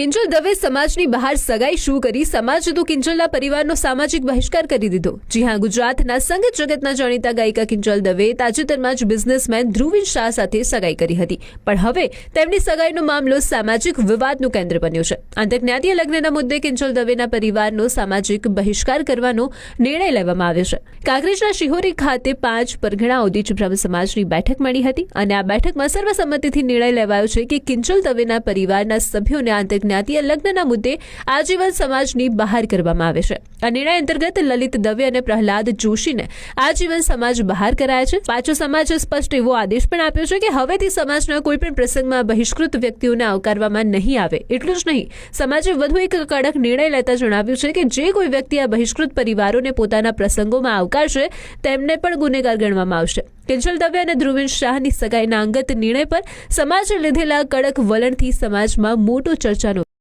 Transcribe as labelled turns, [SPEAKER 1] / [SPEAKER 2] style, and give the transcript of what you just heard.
[SPEAKER 1] કિંજલ દવે સમાજની બહાર સગાઈ શું કરી સમાજે તો કિંજલના પરિવારનો સામાજિક બહિષ્કાર કરી દીધો। જી હા, ગુજરાતના સંગીત જગતના જાણીતા ગાયિકા કિંજલ દવે તાજેતરમાં જ બિઝનેસમેન ધ્રુવીન શાહ સાથે સગાઈ કરી હતી, પણ હવે તેમની સગાઈનો મામલો સામાજિક વિવાદનું કેન્દ્ર બન્યો છે। આંતરજ્ઞાતીય લગ્નના મુદ્દે કિંજલ દવેના પરિવારનો સામાજિક બહિષ્કાર કરવાનો નિર્ણય લેવામાં આવ્યો છે। કાંકરેજના શિહોરી ખાતે 5 પરગણા ઓદીચ બ્રહ્મ સમાજની બેઠક મળી હતી અને આ બેઠકમાં સર્વસંમતિથી નિર્ણય લેવાયો છે કે કિંજલ દવેના પરિવારના સભ્યોને જ્ઞાતીય લગ્નના મુદ્દે આજીવન સમાજની બહાર કરવામાં આવે છે। આ નિર્ણય અંતર્ગત લલિત દવે અને પ્રહલાદ જોશીને આજીવન સમાજ બહાર કરાયા છે। પાછો સમાજે સ્પષ્ટ એવો આદેશ પણ આપ્યો છે કે હવેથી સમાજના કોઈપણ પ્રસંગમાં બહિષ્કૃત વ્યક્તિઓને આવકારવામાં નહીં આવે। એટલું જ નહીં, સમાજે વધુ એક કડક નિર્ણય લેતા જણાવ્યું છે કે જે કોઈ વ્યક્તિ આ બહિષ્કૃત પરિવારોને પોતાના પ્રસંગોમાં આવકારશે તેમને પણ ગુનેગાર ગણવામાં આવશે। કિંજલ દવે અને ધ્રુવીન શાહની સગાઈના અંગત નિર્ણય પર સમાજે લીધેલા કડક વલણથી સમાજમાં મોટો ચર્ચાનો